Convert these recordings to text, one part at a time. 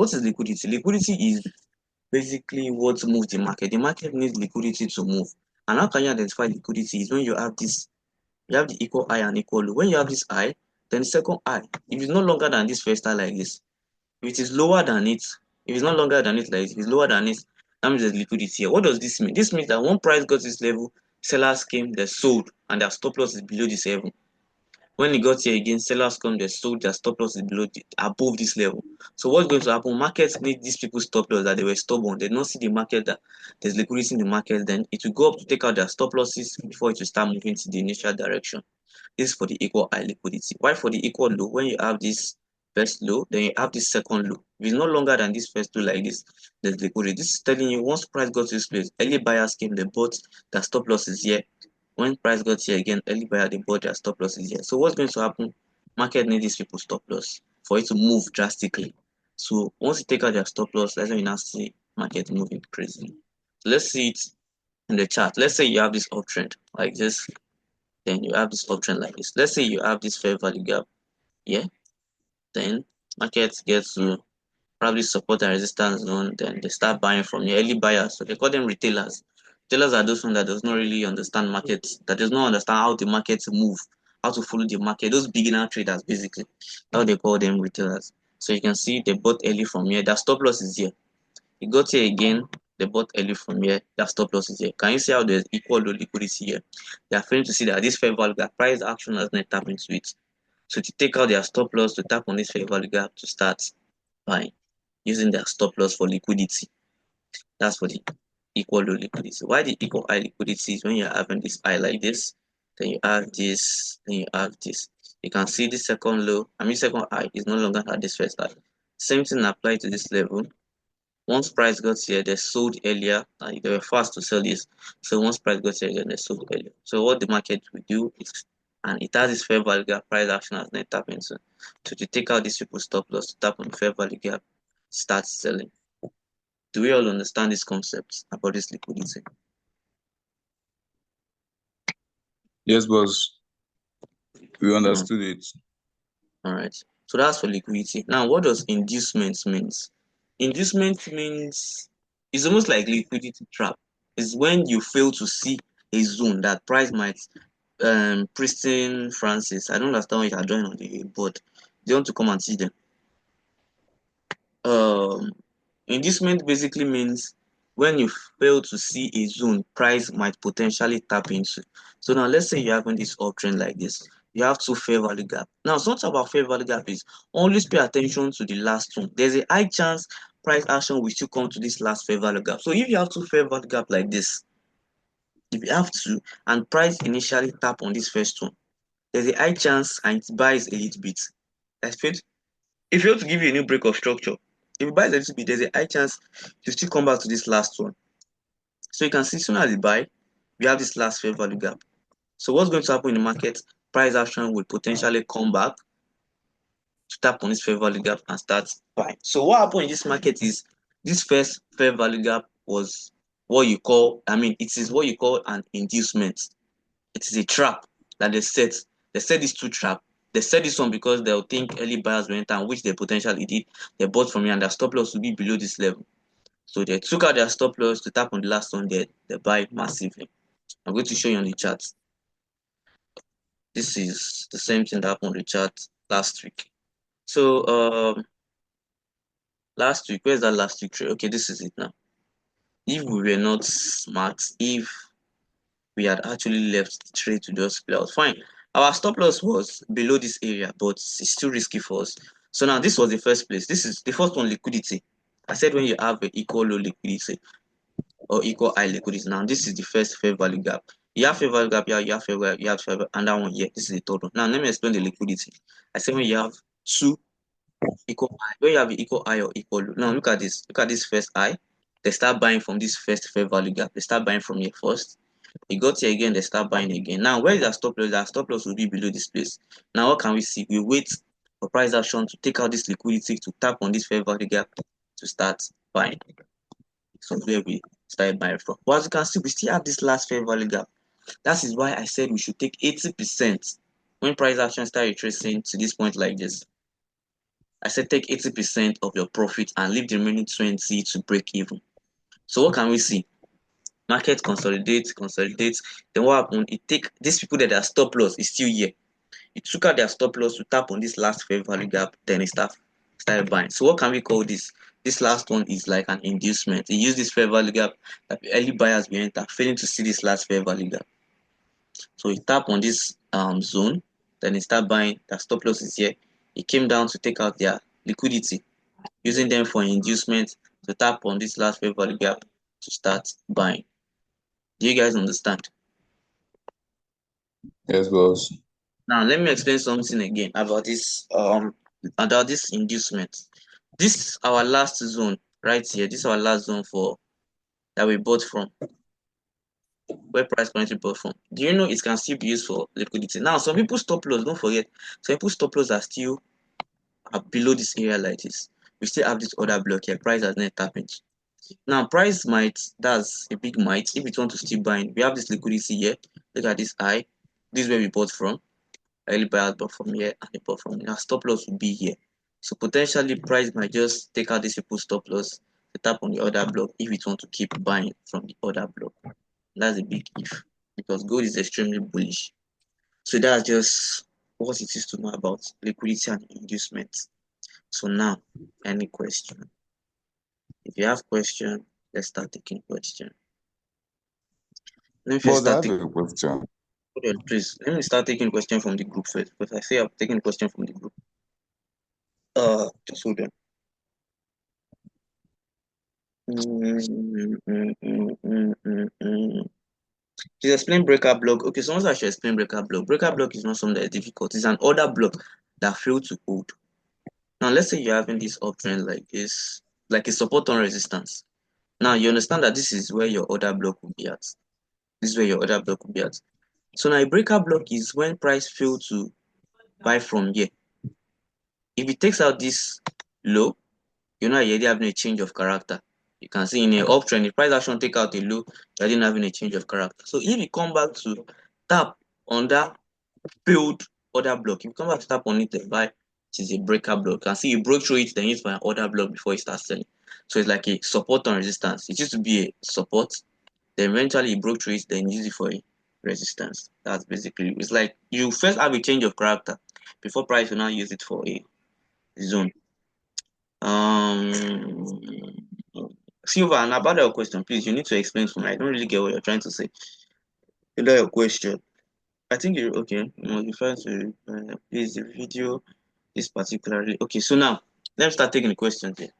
What is liquidity? Liquidity is basically what moves the market. The market needs liquidity to move. And how can you identify liquidity? Is when you have this, you have the equal high and equal low. When you have this high, then the second high, if it's no longer than this first high like this, if it is lower than it, if it's not longer than it like this, if it's lower than it, that means there's liquidity here. What does this mean? This means that when price got to this level, sellers came, they sold, and their stop loss is below this level. When it got here again, sellers come, they sold, their stop loss is above this level. So what's going to happen? Markets need these people's stop loss that they were stubborn. They don't see the market that there's liquidity in the market. Then it will go up to take out their stop losses before it will start moving to the initial direction. This is for the equal high liquidity. Why for the equal low? When you have this first low, then you have this second low. If it's no longer than this first low like this, there's liquidity. This is telling you once price got to this place, early buyers came, they bought, their stop losses here. When price got here again, early buyer they bought, their stop losses here. So what's going to happen? Market needs these people stop loss for it to move drastically. So once you take out their stop loss, that's when you now see market moving crazily. So let's see it in the chart. Let's say you have this uptrend like this, then you have this uptrend like this. Let's say you have this fair value gap here, then market gets to probably support and resistance zone, then they start buying from the early buyers. So they call them retailers. Retailers are those ones that does not really understand markets, that does not understand how the markets move, how to follow the market. Those beginner traders basically, how they call them retailers. So you can see they bought early from here. Their stop loss is here. You got here again, they bought early from here. Their stop loss is here. Can you see how there's equal low liquidity here? They are failing to see that this fair value gap price action has not tapped into it. So to take out their stop loss, to tap on this fair value gap to start buying using their stop loss for liquidity. That's for the equal low liquidity. Why the equal high liquidity is when you're having this high like this, then you have this, then you have this. You can see the second low, second high is no longer at this first high. Same thing applies to this level. Once price got here, they sold earlier, and they were fast to sell this. So once price got here, then they sold earlier. So what the market will do is, and it has this fair value gap price action has not tapped into. So to take out this people stop loss, to tap on the fair value gap, start selling. Do we all understand this concept about this liquidity? Yes, boss. We Mm, understood it. all right. So that's for liquidity. Now, what does inducement means? Inducement means it's almost like liquidity trap. It's when you fail to see a zone that price might Pristine Francis. I don't understand why you are joining on the board. They want to come and see them. Um Inducement basically means when you fail to see a zone price might potentially tap into. So now let's say you're having this uptrend like this. You have two fair value gap. Now something about fair value gap is always pay attention to the last one. There's a high chance price action will still come to this last fair value gap. So if you have two fair value gap like this, if you have two and price initially tap on this first one, there's a high chance and it buys a little bit. Expect if you want to give you a new break of structure, if it buys a little bit, there's a high chance you still come back to this last one. So you can see soon as it buy, we have this last fair value gap. So what's going to happen in the market? Price action will potentially come back to tap on this fair value gap and start buying. So what happened in this market is this first fair value gap was what you call, it is what you call an inducement. It is a trap that they set. They set these two traps. They set this one because they'll think early buyers will enter, which they potentially did. They bought from here and their stop loss will be below this level. So they took out their stop loss to tap on the last one there. They buy massively. I'm going to show you on the chart. This is the same thing that happened on the chart last week. So last week, where's that last week trade? Okay, this is it now. If we were not smart, if we had actually left the trade to just play out fine. Our stop loss was below this area, but it's still risky for us. So now this was the first place. This is the first one, liquidity. I said when you have an equal low liquidity or equal high liquidity. Now this is the first fair value gap. You have fair value gap, yeah, you have fair value, you have fair value, and that one, yeah, this is the third one. Now let me explain the liquidity. I said when you have two equal high, when you have an equal high or equal low. Now look at this. Look at this first high. They start buying from this first fair value gap. They start buying from here first. You got here again, they start buying again. Now, where is our stop loss? Our stop loss will be below this place. Now, what can we see? We wait for price action to take out this liquidity to tap on this fair value gap to start buying. So where we started buying from. But as you can see, we still have this last fair value gap. That is why I said we should take 80% when price action start retracing to this point like this. I said take 80% of your profit and leave the remaining 20 to break even. So what can we see? Market consolidates. Then what happened? It take these people that their stop loss is still here. It took out their stop loss to tap on this last fair value gap, then it started buying. So what can we call this? This last one is like an inducement. It used this fair value gap that early buyers will enter, failing to see this last fair value gap. So he tap on this zone, then he start buying. Their stop loss is here. He came down to take out their liquidity, using them for inducement to tap on this last fair value gap to start buying. Do you guys understand? Yes, boss. Now let me explain something again about this inducement. This is our last zone right here. This is our last zone for that we bought from, where price currently bought from. Do you know it can still be used for liquidity? Now some people stop loss, don't forget, some people stop loss are still below this area like this. We still have this other block here. Price has not tapped into. Now price might, that's a big might. If it want to still buy, we have this liquidity here. Look at this high. This is where we bought from. Early buyers bought from here and they bought from here. Now stop loss will be here. So potentially price might just take out this simple stop loss to tap on the other block if it want to keep buying from the other block. That's a big if, because gold is extremely bullish. So that's just what it is to know about liquidity and inducement. So now, any question? If you have question, let's start taking question. Let me first Boss, I start have taking. a question. Hold on, please. Let me start taking question from the group first. Because I say I'm taking question from the group. Just hold on. Just explain breaker block. Okay, someone I should explain breaker block. Breaker block is not something that is difficult. It's an order block that failed to hold. Now, let's say you're having this uptrend like this, like a support on resistance. Now, you understand that this is where your order block will be at. This is where your order block will be at. So now a breaker block is when price fail to buy from here. If it takes out this low, you're not already having a change of character. You can see in a uptrend, if price action take out a low, you're not having a change of character. So if you come back to tap on that failed order block, if you come back to tap on it and buy, it is a breaker block. You can see you broke through it, then it's for an order block before it starts selling. So it's like a support on resistance. It used to be a support, then eventually you broke through it, then use it for a resistance. That's basically, it's like you first have a change of character before price will now use it for a zone. Um, Silva, and about your question, please, you need to explain for me. I don't really get what you're trying to say. Is that your question? I think you're okay. You refer to please the video is particularly okay. So now let's start taking the questions here.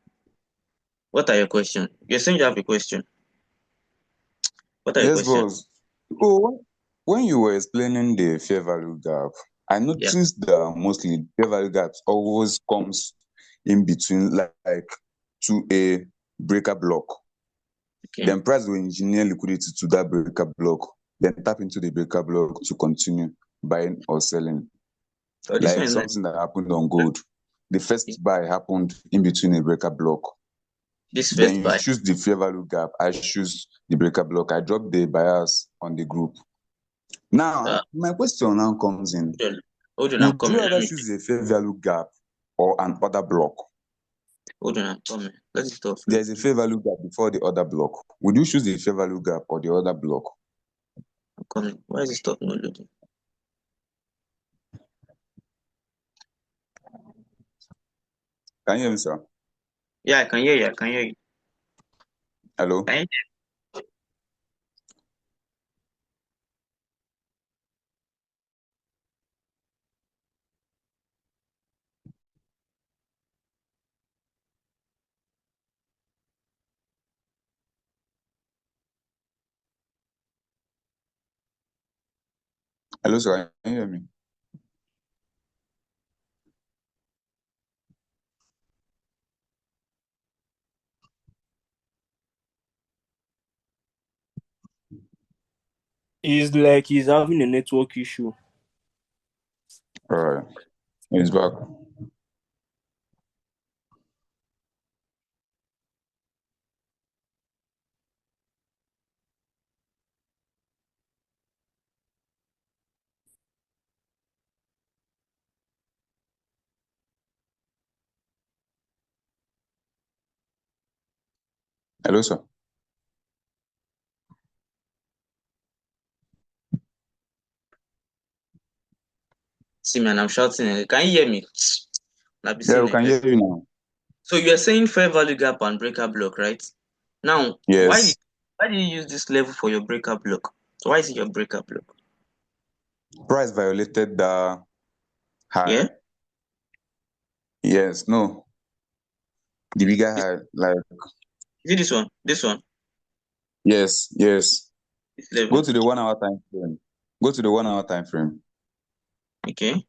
What are your questions? You're saying you have a question. What are your Yes, questions? boss. Oh, when you were explaining the fair value gap, I Yeah. noticed that mostly fair value gaps always comes in between like to a breaker block. Okay. Then price will engineer liquidity to that breaker block, then tap into the breaker block to continue buying or selling. Oh, this one Like is not something that happened on gold. The okay. first buy happened in between a breaker block. This Then first you buy. choose the fair value gap. I choose the breaker block. I drop the bias on the group. Uh, Now, my question now comes in. hold on, hold on, I'm Would you coming. Let rather me choose a fair value gap or an order block? hold on, I'm coming. Let's stop There's a loading. fair value gap before the other block. Would you choose the fair value gap or the other block? I'm coming. Why is it stop not loading? Can you hear me, sir? Yeah, I can hear you. I can hear you. Hello? Can you Hello, sir. Can you hear me? It's like he's having a network issue. All right. He's back. Hello, sir. See, man, I'm shouting. Can you hear me? I'll be Yeah, saying we can hear you now. So you're saying fair value gap and breaker block, right? Now, Yes. why do you use this level for your breaker block? Why is it your breaker block? Price violated the high. Yeah? Yes, no. The bigger This, high, like, is it this one? This one? yes. This Go level? to the 1 hour time frame. Go to the 1 hour time frame. Okay.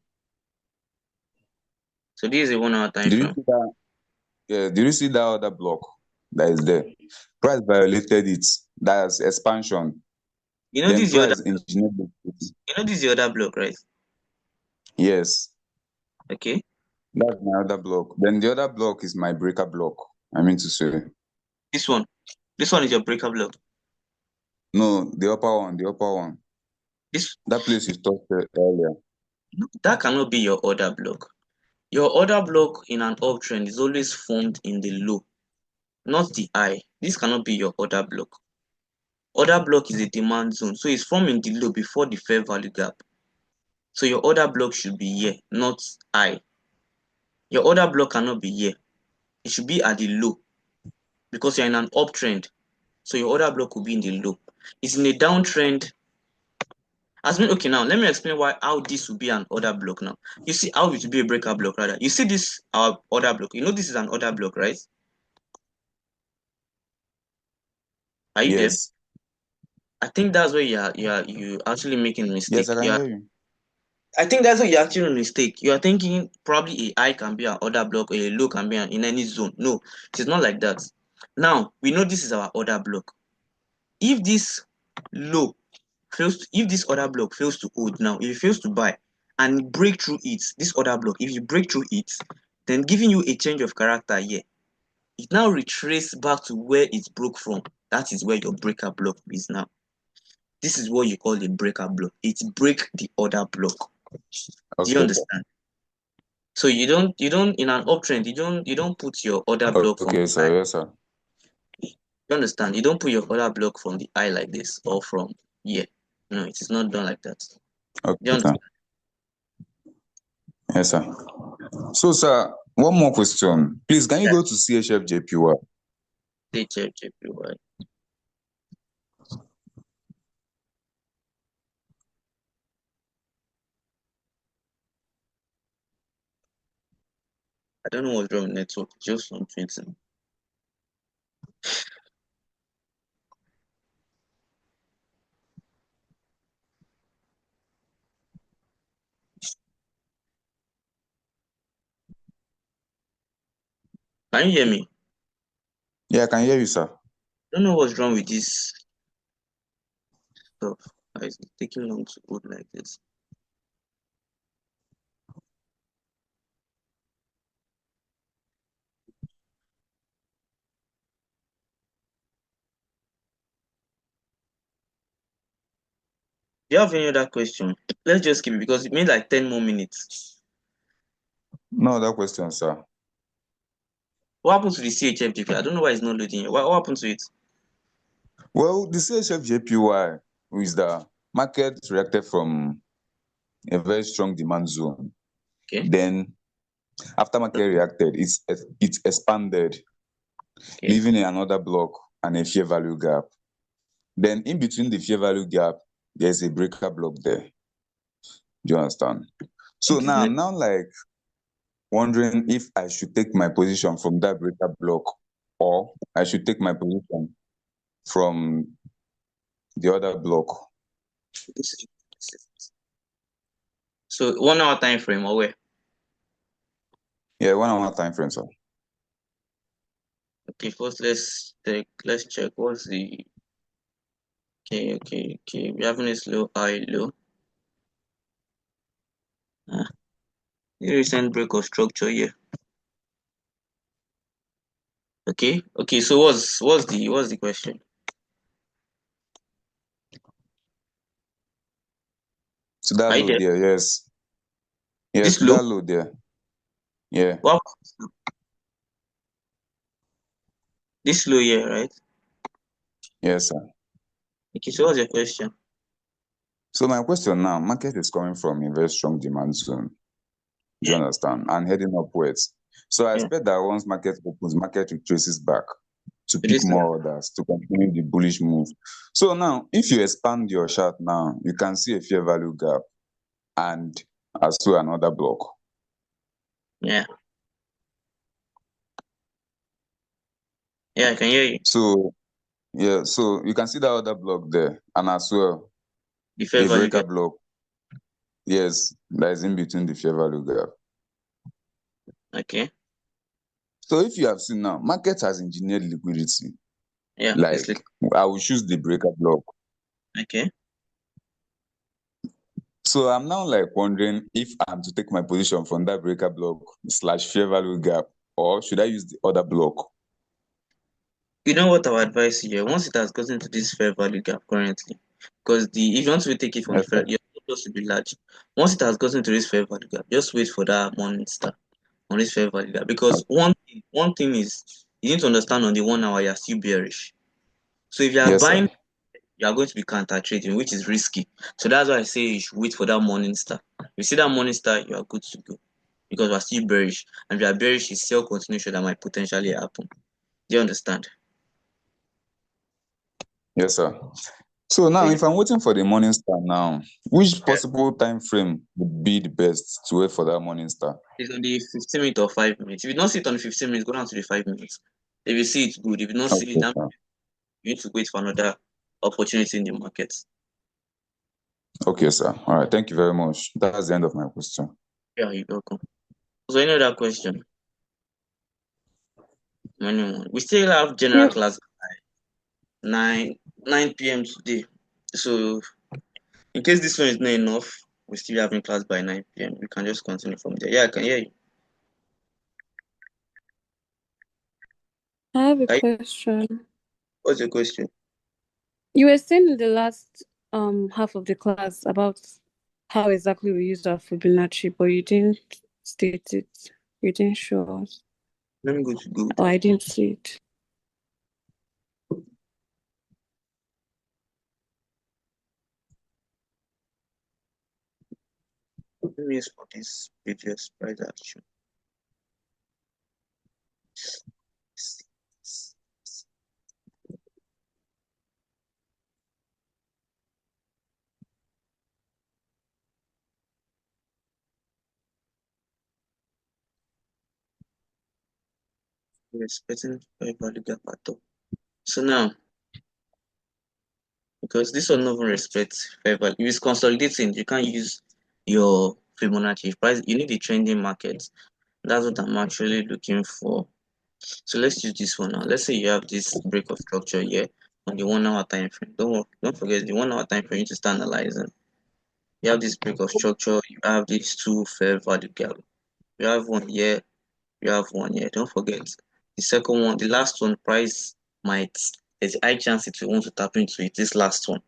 So this is a 1 hour time Did you frame. see that? Yeah, did you see that other block that is there? Price violated it. That's expansion. You know Then this is the other price engineered liquidity. you know this is the other block, right? Yes, Okay. that's my other block. Then the other block is my breaker block. I mean to say. This one. This one is your breaker block. No, the upper one. This That place you talked earlier. that cannot be your order block. Your order block in an uptrend is always formed in the low, not the high. This cannot be your order block. Order block is a demand zone, so it's forming the low before the fair value gap. So your order block should be here, not high. Your order block cannot be here. It should be at the low because you're in an uptrend. So your order block will be in the low. It's in a downtrend. Okay, now let me explain how this will be an order block now. You see how it will be a breaker block rather. You see this our order block. You know this is an order block, right? Are you there? Yes. I think that's where you actually making a Yes, I mistake. can hear you. I think that's where you're actually a mistake. You are thinking probably a high can be an order block or a low can be in any zone. No, it is not like that. Now we know this is our order block. If this low if this order block fails to hold now, if it fails to buy and break through it, this order block, if you break through it, then giving you a change of character here, it now retraces back to where it broke from. That is where your breaker block is now. This is what you call a breaker block. It break the order block. Do you Okay, sir. understand? So you don't in an uptrend you don't put your order block from Okay, the high. sir. Yes, sir. You understand? You don't put your order block from the high like this or from here. No, it is not done like that. Do you Okay, sir. understand? Yes, sir. So, sir, one more question. Please, can you Yeah. go to CHFJPY? HFJPY. I don't know what's wrong with network. Just from 20. Can you hear me? Yeah, I can hear you, sir. I don't know what's wrong with this stuff. Why is it taking long to load like this? Do you have any other question? Let's just keep it because it made like 10 more minutes. No other question, sir. What happened to the CHFJP? I don't know why it's not loading here. What happened to it? Well, the CHFJPY is the market reacted from a very strong demand zone. Okay, Then, after market reacted, it expanded, okay. leaving another block and a fair value gap. Then, in between the fair value gap, there's a breaker block there. Do you understand? I So think it's now net. I'm now like wondering if I should take my position from that breaker block or I should take my position from the other block. So 1 hour time frame or where? Yeah, 1 hour time frame, sir. Okay, first let's check what's the okay. We're having a slow high low. The recent break of structure here. Okay. So what's the question? To that Are you load there? there, yes. Yes, This to low? that load there. Yeah. What This low here, right? Yes, sir. Okay, so what's your question? So my question now, market is coming from a very strong demand zone. Do you Yeah, understand? And heading upwards. So I yeah. expect that once market opens, market retraces back to So pick this level. more orders to continue the bullish move. So now, if you expand your chart now, you can see a fair value gap and as well another block. Yeah. Yeah, I can hear you. So yeah, so you can see that other block there, and as well The fair a value breaker gap. block. Yes, that is in between the fair value gap. Okay. So if you have seen now, market has engineered liquidity. Yeah, it's Like like I will choose the breaker block. okay. So I'm now like wondering if I'm to take my position from that breaker block slash fair value gap, or should I use the other block? You know what our advice here? Once it has gotten to this fair value gap currently, because the if you want to take it from the Yes, fair, sir. your stop loss will be large. Once it has gotten to this fair value gap, just wait for that morning star on this fair value gap. Because one thing is you need to understand on the 1 hour you're still bearish. So if you are Yes, sir. buying, you are going to be counter trading, which is risky. So that's why I say you should wait for that morning star. If you see that morning star, you are good to go. Because we're still bearish. And if you are bearish, it's sell continuation that might potentially happen. Do you understand? Yes, sir. So So now, you if I'm waiting for the morning star now, which yeah, possible time frame would be the best to wait for that morning star? it's on the 15 minutes or 5 minutes. If you don't see it on the 15 minutes, go down to the 5 minutes. If you see it, good. If you don't see it, Okay, then sir. you need to wait for another opportunity in the market. Okay, sir. All right. Thank you very much. That's the end of my question. Yeah, you're welcome. So any other question? Anyone? We still have general Yeah, class 9 p.m. today. So in case this one is not enough, we still having class by 9 p.m. We can just continue from there. Yeah, I can hear you. I have a Are you- question. What's your question? You were saying in the last half of the class about how exactly we use our Fibonacci, but you didn't state it. You didn't show us. Let me go to Google. Or I didn't see it. Let me use for this previous price action. We're expecting very value gap at all. So now, because this one never respects fair value, if it's consolidating, you can't use your Fibonacci price. You need the trending market. That's what I'm actually looking for. So let's use this one now. Let's say you have this break of structure here on the 1 hour time frame. Don't forget the 1 hour time frame. You need to start analyzing. You have this break of structure. You have these two fair value gap. You have one here. You have one here. Don't forget the second one. The last one price might. There's a high chance it will want to tap into it. This last one.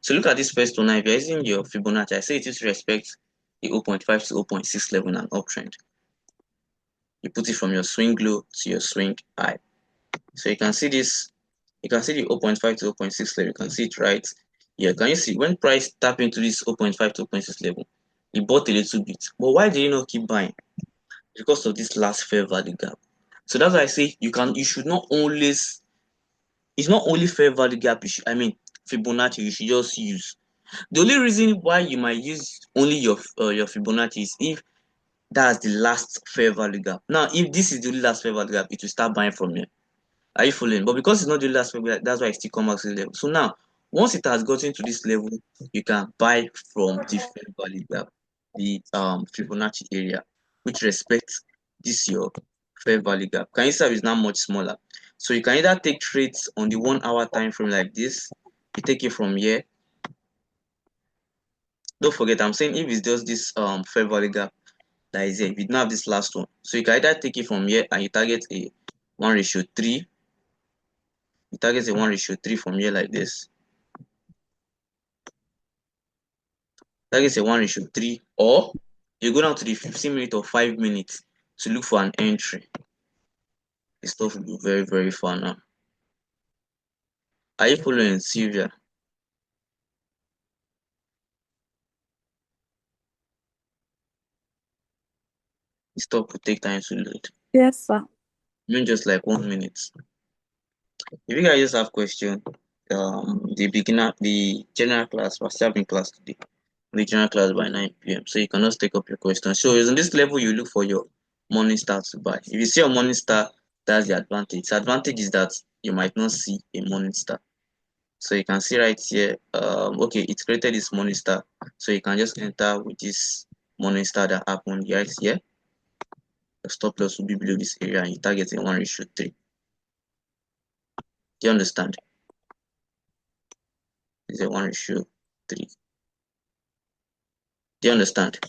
So look at this first one now. If you're using your Fibonacci, I say it is respect the 0.5 to 0.6 level in an uptrend. You put it from your swing low to your swing high. So you can see this, you can see the 0.5 to 0.6 level. You can see it right here. Can you see when price tap into this 0.5 to 0.6 level, it bought a little bit. But why did you not keep buying? Because of this last fair value gap. So that's why I say you should not always, it's not only fair value gap I mean Fibonacci you should just use. The only reason why you might use only your Fibonacci is if that's the last fair value gap. Now, if this is the only last fair value gap, it will start buying from here. Are you following? But because it's not the last fair value, that's why it still comes back to the level. So now, once it has gotten to this level, you can buy from the fair value gap, the Fibonacci area, which respects this your fair value gap. Can you see how it's now much smaller? So you can either take trades on the 1 hour time frame like this. You take it from here. Don't forget, I'm saying if it's just this fair value gap that is here, we don't have this last one. So you can either take it from here and you target a 1:3. You target a 1:3 from here like this. Target a 1:3, or you go down to the 15 minutes or 5 minutes to look for an entry. The stuff will be very, very far now. Are you following, Sylvia? Stop will take time to load. Yes, sir. Even just like 1 minute. If you guys just have question, the general class, we're still having class today. The general class by 9 p.m. So you can just take up your question. So it's on this level you look for your morning star to buy. If you see a morning star, that's the advantage. The advantage is that you might not see a morning star. So you can see right here, okay, it created this morning star. So you can just enter with this morning star that happened right here. The stop loss will be below this area and you target a 1:3. Do you understand? It's a 1:3. Do you understand?